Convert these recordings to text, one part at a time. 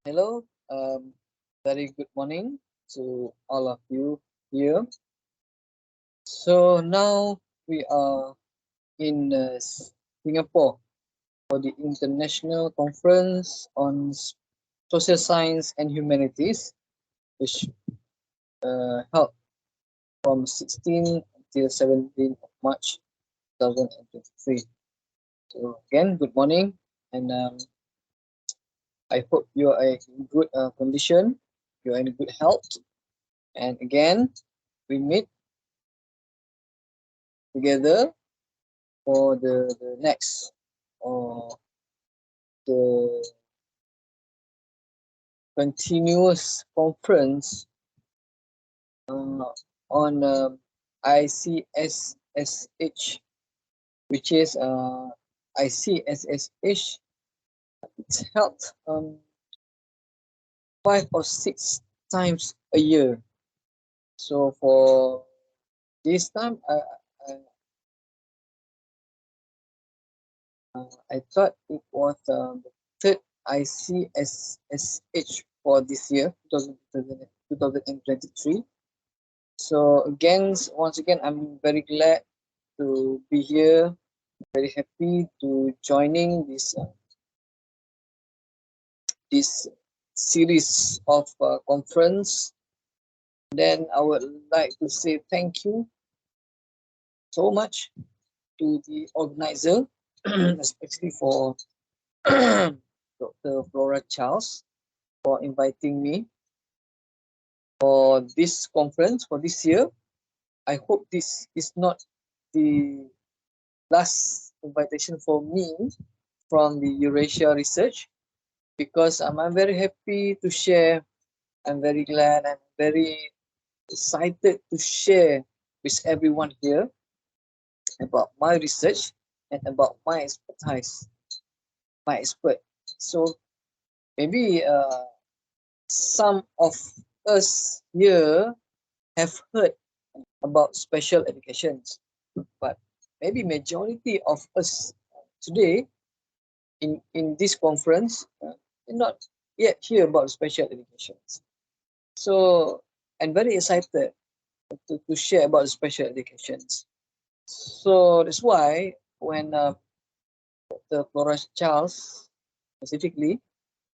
Hello, very good morning to all of you here. So now we are in Singapore for the International Conference on Social Science and Humanities, which held from 16 until 17 of March 2023. So again, good morning, and I hope you are in good condition, you are in good health, and again, we meet together for the next or the continuous conference on ICSSH, which is ICSSH. It's held 5 or 6 times a year. So for this time, I thought it was the third ICSSH for this year, 2023. So again, once again, I'm very glad to be here. Very happy to joining this series of conference. Then I would like to say thank you so much to the organizer, especially for Dr. Flora Charles for inviting me for this conference for this year. I hope this is not the last invitation for me from the Eurasia Research, because I'm very happy to share. I'm very glad. I'm very excited to share with everyone here about my research and about my expertise, my expert. So maybe some of us here have heard about special educations, but maybe majority of us today in this conference not yet hear about special educations. So I'm very excited to share about special educations. So that's why when the Flora Charles specifically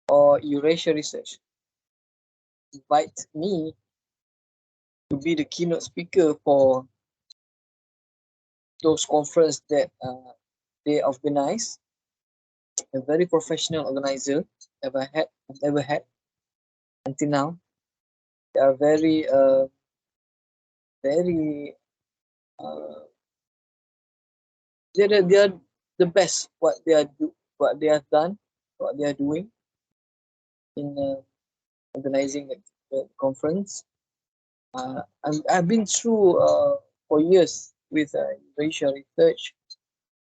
or Eurasia Research invite me to be the keynote speaker for those conference that they organize, a very professional organizer ever had until now. They are very uh, they are the best what they have done, what they are doing in organizing the conference. I've been through for years with racial research,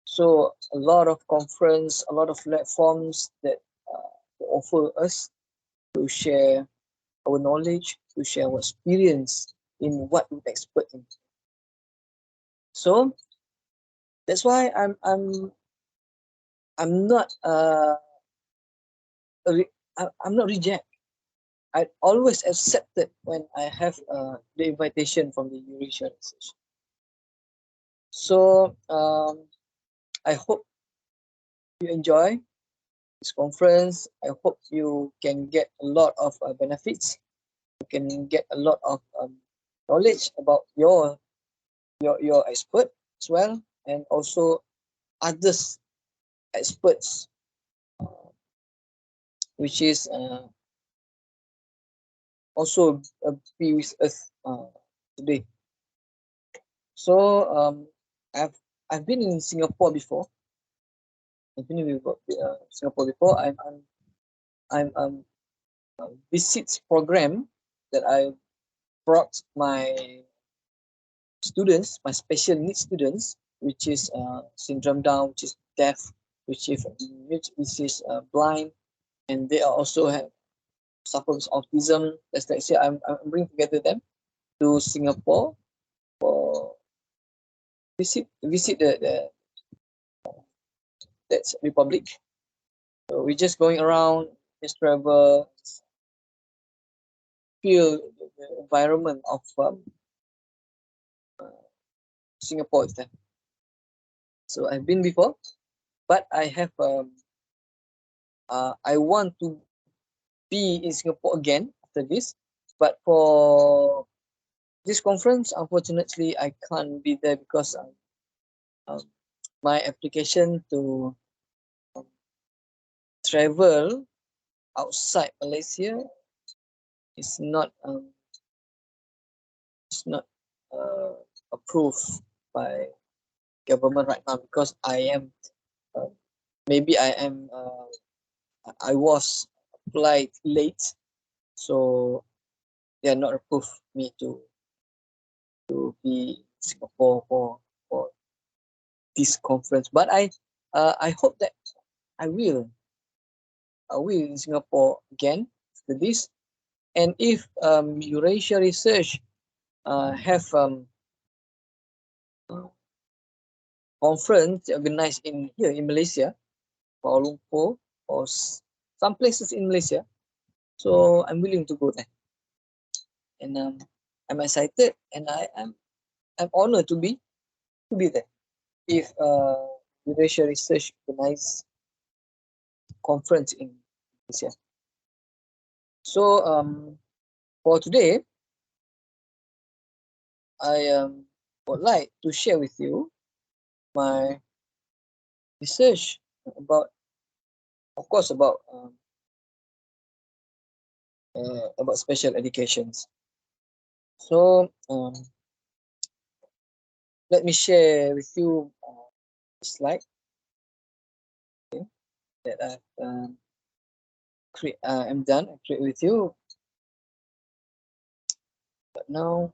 so a lot of conference, a lot of platforms that offer us to share our knowledge, to share our experience in what we expert in. So that's why I'm not I'm not reject. I always accepted when I have the invitation from the Eurasia Research. So I hope you enjoy this conference. I hope you can get a lot of benefits. You can get a lot of knowledge about your expert as well, and also others experts, which is also be with us today. So I've been in Singapore before. I've been in Singapore before. I'm visits program that I brought my students, my special needs students, which is syndrome Down, which is deaf, which is blind, and they are also have suffers autism. That's like say I'm bringing together them to Singapore for visit the that's republic. So we're just going around just travel, feel the environment of Singapore is there. So I've been before, but I have I want to be in Singapore again after this. But for this conference, unfortunately, I can't be there because um, my application to travel outside Malaysia is not uh, approved by government right now because I am uh, maybe I was applied late, so they are not approved me to be in Singapore for this conference. But I hope that I will in Singapore again after this. And if Eurasia Research have conference organized in here in Malaysia, Kuala Lumpur, or some places in Malaysia, so I'm willing to go there. And I'm excited, and I'm honored to be there. If Eurasia Research organize conference in Malaysia. So for today, I would like to share with you my research about, of course, about special educations. So let me share with you a slide, okay, that I'm done. I create with you, but now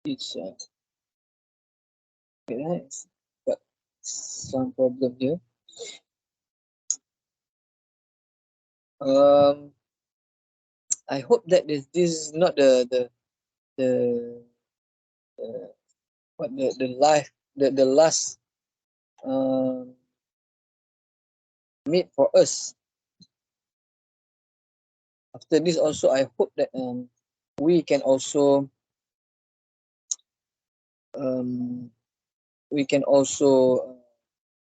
it's it's got some problem here. I hope that this is not the what the last meet for us. After this also, I hope that we can also um,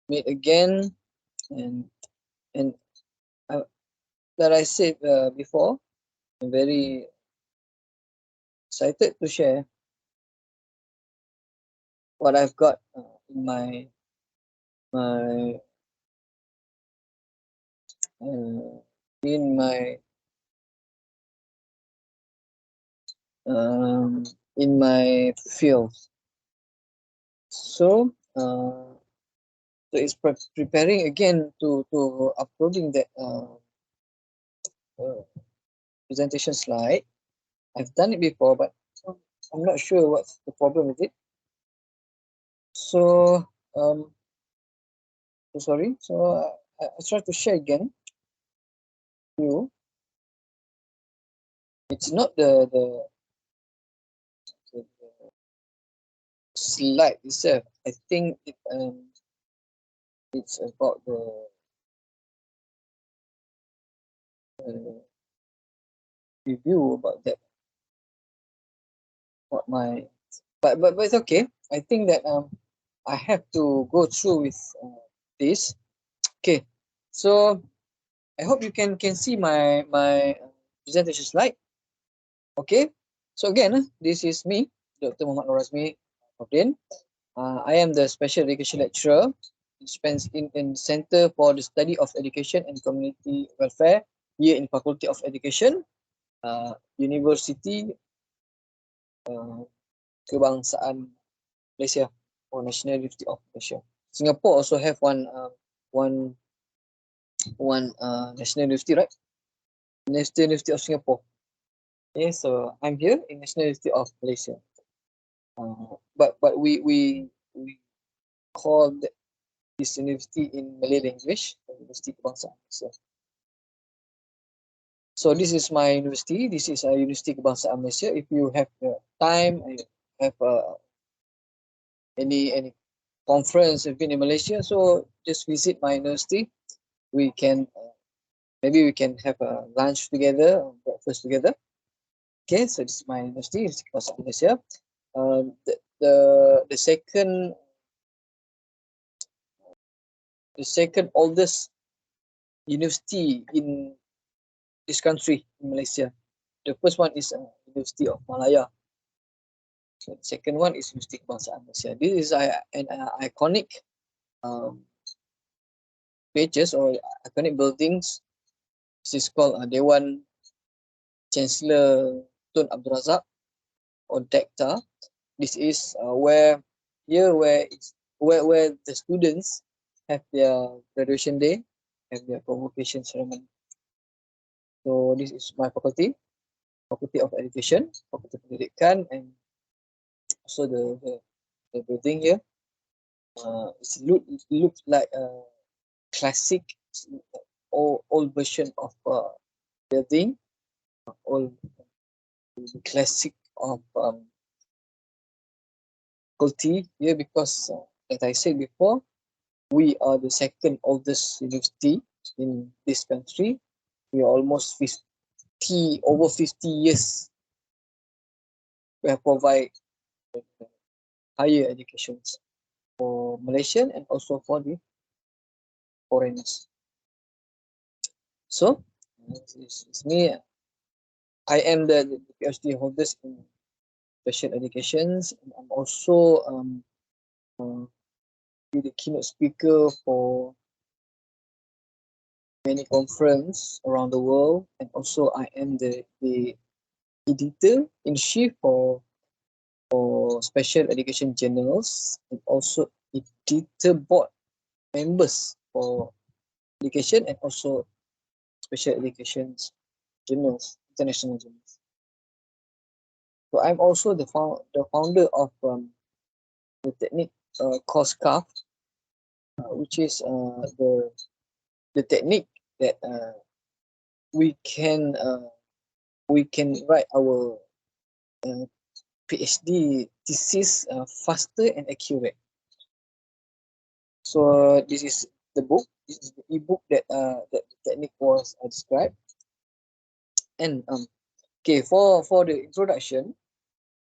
meet again, and and that I said before, I'm very excited to share what I've got in my uh, in my um, in my field. So so it's preparing again to uploading that uh, presentation slide. I've done it before, but I'm not sure what's the problem with it. So so sorry. So I try to share again. You, it's not the slide itself. I think it's about the uh, review about that. What my but it's okay. I think that I have to go through with this. Okay, so I hope you can see my presentation slide. Okay, so again, this is me, Dr. Muhammad Norazmi Abdin. I am the special education lecturer in Center for the Study of Education and Community Welfare here in Faculty of Education, University Kebangsaan Malaysia, or National University of Malaysia. Singapore also have one national university, right? National University of Singapore. Okay, so I'm here in National University of Malaysia. But we call this university in Malay language, University Kebangsaan Malaysia. So this is my university. This is University Kebangsaan Malaysia. If you have time, have any conference have been in Malaysia, so just visit my university. we can maybe we can have a lunch together, or breakfast together. Okay, so this is my university, University of Malaysia. The second oldest university in this country, in Malaysia. The first one is University of Malaya. So the second one is University of Malaysia. This is an iconic pages or iconic buildings. This is called Dewan Chancellor Tun Abdul Razak or DECTA. This is where the students have their graduation day, have their convocation ceremony. So this is my faculty, Faculty of Education, Faculty Pendidikan, and also the building here. It looks like a classic old version of building, old classic of faculty here because, as I said before, we are the second oldest university in this country. We are almost over 50 years. We have provide higher educations for Malaysian and also for the foreigners. So, it's me. I am the PhD holders in special educations. And I'm also the keynote speaker for many conferences around the world, and also I am the editor in chief for special education journals, and also editor board members for education and also special education journals, international journals. So I'm also the founder of the technique course CAF, which is the technique that we can write our PhD thesis faster and accurate. So this is the book. This is the ebook that the technique was described. And okay, for the introduction,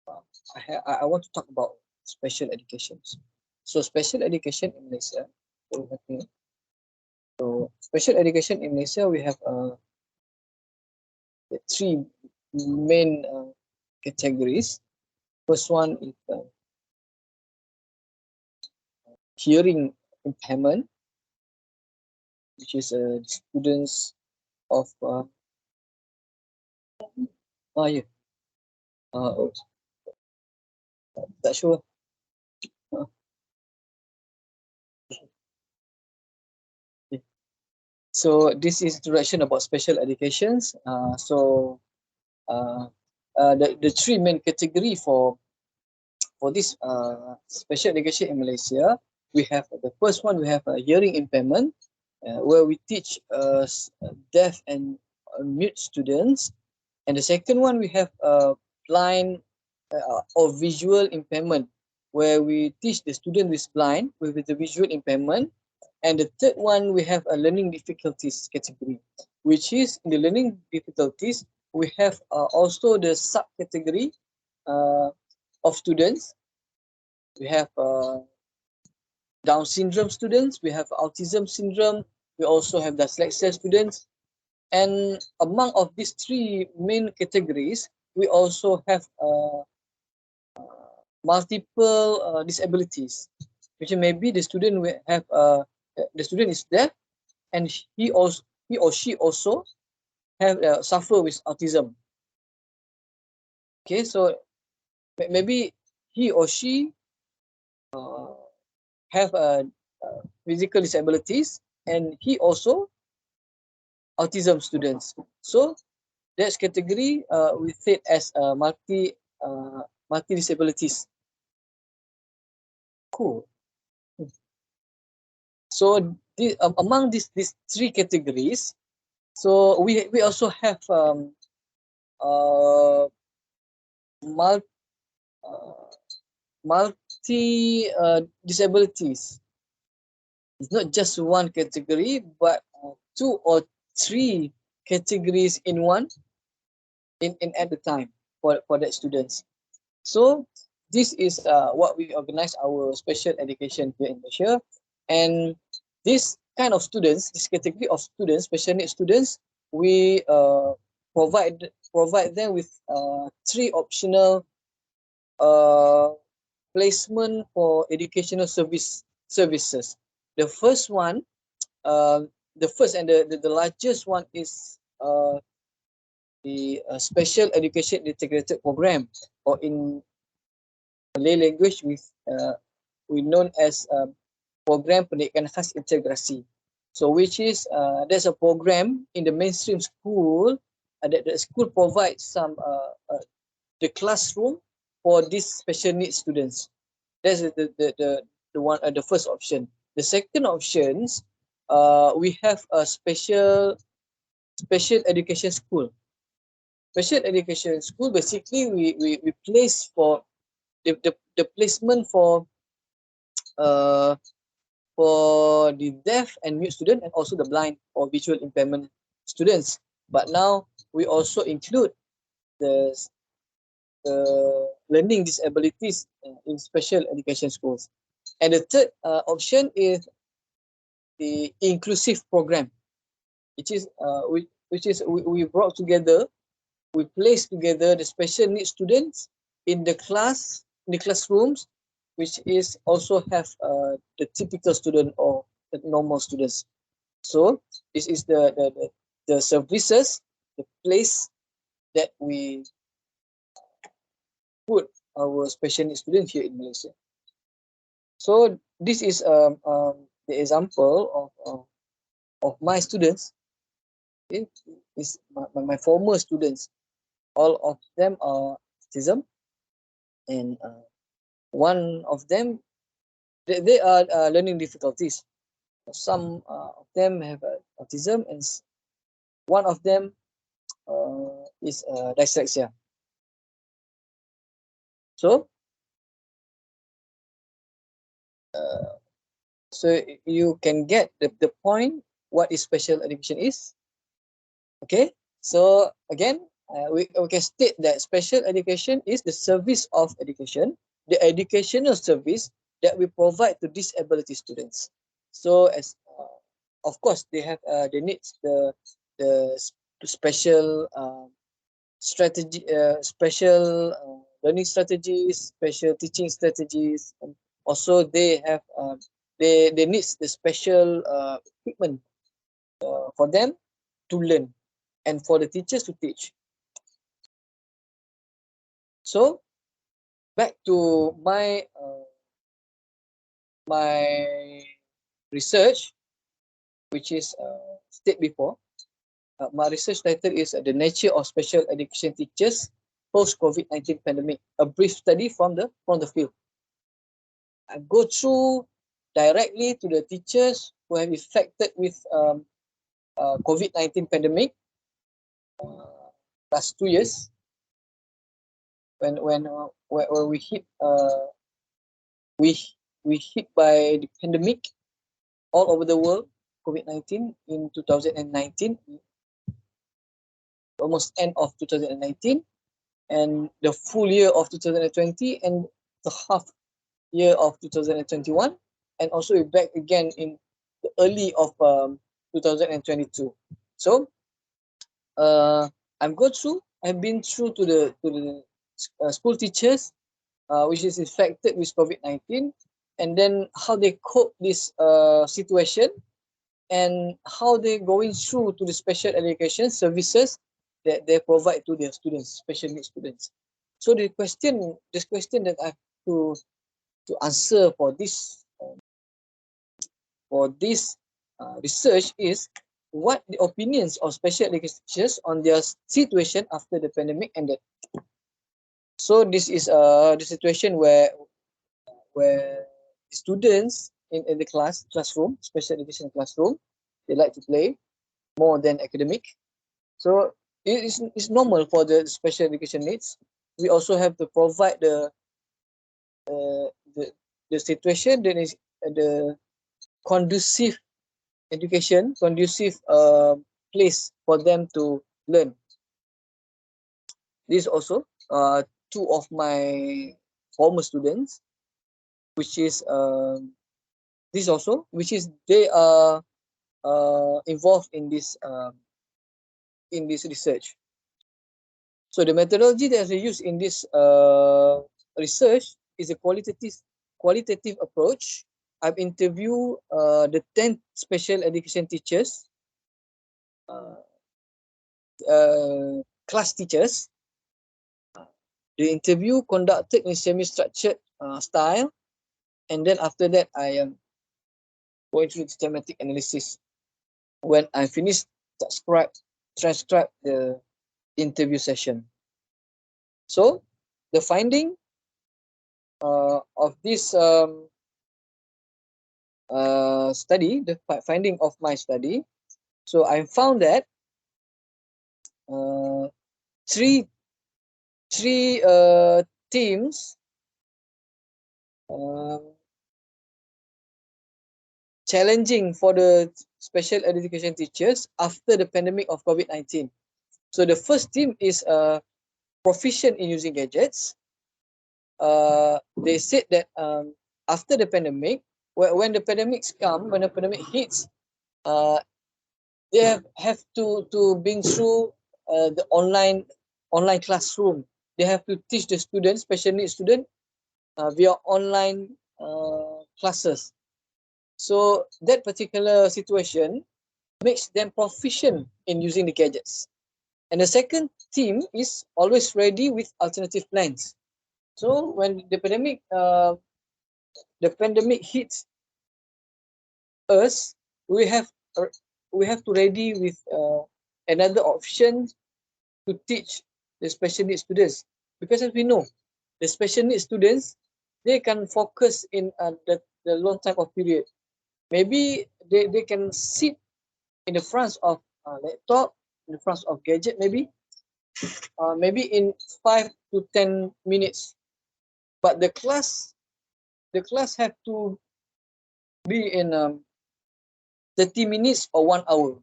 I want to talk about special education. So special education in Malaysia. So special education in Malaysia, we have the three main categories. First one is hearing impairment, which is students of yeah, tak sure. So this is introduction about special educations. The three main category for this special education in Malaysia, we have the first one. We have a hearing impairment, where we teach deaf and mute students, and the second one we have blind or visual impairment, where we teach the student with blind with the visual impairment. And the third one, we have a learning difficulties category, which is in the learning difficulties, we have also the subcategory of students. We have Down syndrome students, we have autism syndrome, we also have dyslexia students. And among of these three main categories, we also have multiple disabilities, which maybe the student will have the student is deaf, and he or she also have suffer with autism. Okay, so maybe he or she have physical disabilities, and he also autism students. So that's category we said as multi disabilities. Cool. So among these three categories, so we also have multi disabilities. It's not just one category, but 2 or 3 categories in one in at the time for that students. So this is what we organize our special education here in Malaysia. And this kind of students, this category of students, special needs students, we provide them with 3 optional uh, placement for educational services. The first one, uh, the first and the largest one is the special education integrated program, or in Malay language we known as program pendidikan khas integrasi. So which is there's a program in the mainstream school that the school provides some the classroom for these special needs students. That's the one the first option. The second options, we have a special education school. Special education school, basically we place for the placement uh, for the deaf and mute student, and also the blind or visual impairment students. But now we also include the learning disabilities in special education schools. And the third option is the inclusive program, which is we brought together, we place together the special needs students in the classrooms, which is also have the typical student or the normal students. So this is the services, the place that we put our special needs students here in Malaysia. So this is the example of my students. Okay, is my former students. All of them are autism, and one of them they are learning difficulties. Some of them have autism, and one of them is dyslexia. So so you can get the point what is special education is. Okay, so again, we can state that special education is the service of education, the educational service that we provide to disability students. So as of course they have they need the special strategy, special learning strategies, special teaching strategies, and also they have they need the special equipment for them to learn and for the teachers to teach. So back to my research, which is stated before. My research title is The Nature of Special Education Teachers Post COVID-19 Pandemic, a brief study from the field. I go through directly to the teachers who have affected with COVID-19 pandemic last 2 years, when we hit we we hit by the pandemic all over the world, COVID-19 in 2019, almost end of 2019, and the full year of 2020, and the half year of 2021, and also we're back again in the early of 2022. So I've been through to the school teachers which is infected with COVID-19, and then how they cope this situation, and how they going through to the special education services that they provide to their students, special needs students. So this question that I have to answer for this research is, what the opinions of special education teachers on their situation after the pandemic ended. So this is the situation where students in the classroom, special education classroom, they like to play more than academic. So it's normal for the special education needs. We also have to provide uh, the situation that is the conducive education conducive place for them to learn. This also two of my former students, which is this also, which is they are involved in this research. So the methodology that they use in this research is a qualitative approach. I've interviewed the 10 special education teachers, uh, class teachers. The interview conducted in semi-structured style, and then after that, I am going through the thematic analysis. When I finish, transcribe the interview session. So the finding of this study, the finding of my study. So I found that uh, three teams challenging for the special education teachers after the pandemic of COVID-19. So the first team is proficient in using gadgets. They said that after the pandemic, when the pandemics come, when the pandemic hits, they have to bring through the online classroom. They have to teach the students, special needs students, via online classes. So that particular situation makes them proficient in using the gadgets. And the second team is always ready with alternative plans. So when the pandemic hits us, we have to ready with another option to teach the special needs students, because as we know, the special needs students, they can focus in the long time of period. Maybe they can sit in the front of laptop, in the front of gadget, maybe in 5 to 10 minutes, but the class have to be in 30 minutes or 1 hour.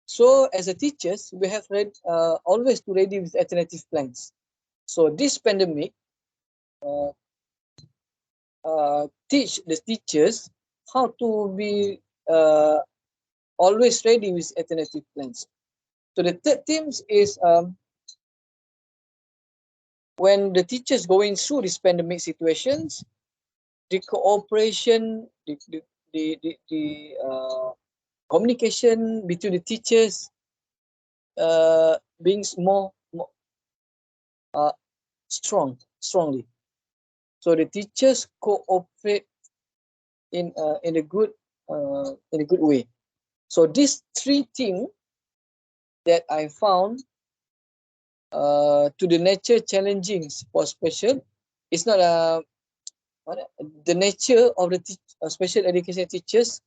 So as a teachers, we have always to ready with alternative plans. So this pandemic uh, teach the teachers how to be always ready with alternative plans. So the third themes is when the teachers going through these pandemic situations, the cooperation, the communication between the teachers being more strongly. So the teachers cooperate in a good way. So these three things that I found to the nature challenging for special, it's not the nature of the special education teachers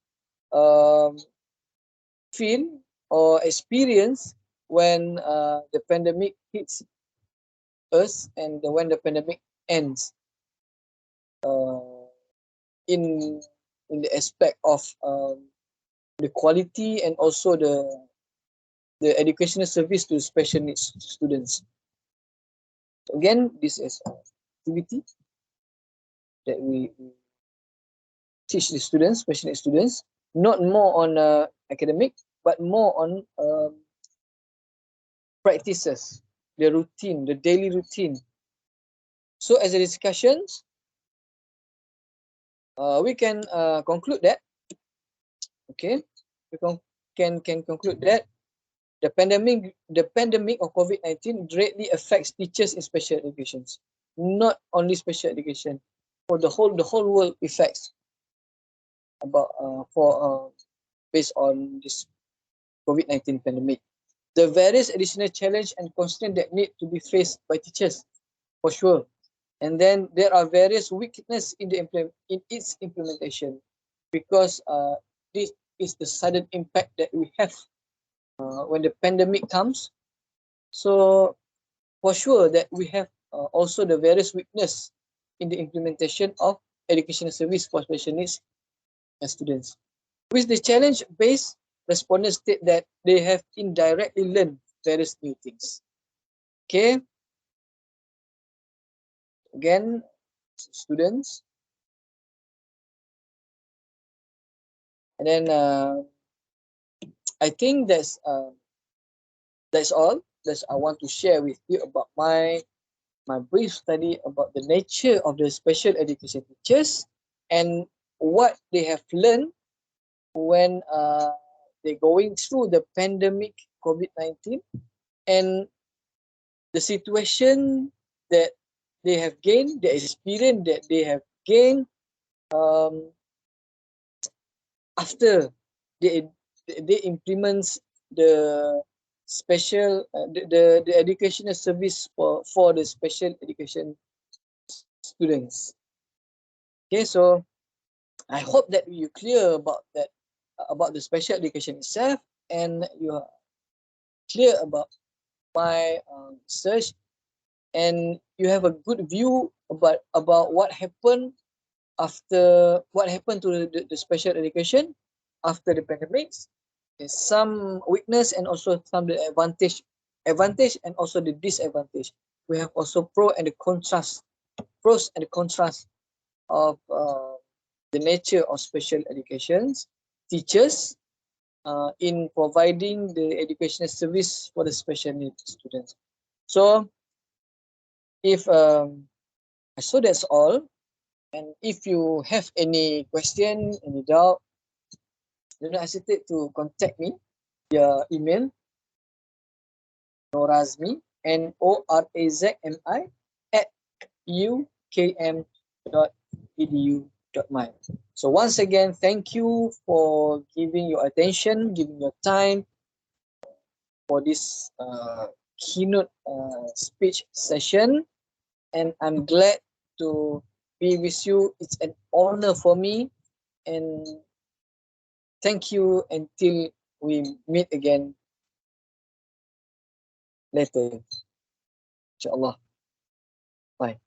feel or experience when the pandemic hits us and when the pandemic ends, in the aspect of the quality and also the educational service to special needs students. Again, this is activity that we teach the students, special needs students, not more on academic, but more on practices, the routine, the daily routine. So as a discussions, we can conclude that, okay, we can conclude that the pandemic of COVID-19 greatly affects teachers in special education, not only special education, for the whole world effects about based on this COVID-19 pandemic. The various additional challenge and constraint that need to be faced by teachers, for sure. And then there are various weaknesses in its implementation, because this is the sudden impact that we have when the pandemic comes. So for sure that we have also the various weakness in the implementation of educational service for special needs students. With the challenge-based, respondents state that they have indirectly learned various new things. Okay, again, students, and then I think that's all that I want to share with you about my brief study about the nature of the special education teachers and what they have learned when they're going through the pandemic COVID-19 and the situation that they have gained, the experience that they have gained um, after they they implement the special the educational service for the special education students. Okay, so I hope that you're clear about that, about the special education itself, and you are clear about my research, and you have a good view about what happened to the special education after the pandemics. There's some weakness and also some the advantage and also the disadvantage. We have also pros and the contrast of the nature of special educations teachers in providing the educational service for the special needs students. So if so that's all. And if you have any question, any doubt, do not hesitate to contact me via email norazmi norazmi at ukm.edu.my. So once again, thank you for giving your attention, giving your time for this keynote speech session, and I'm glad to be with you. It's an honor for me, and thank you until we meet again later. Inshallah. Bye.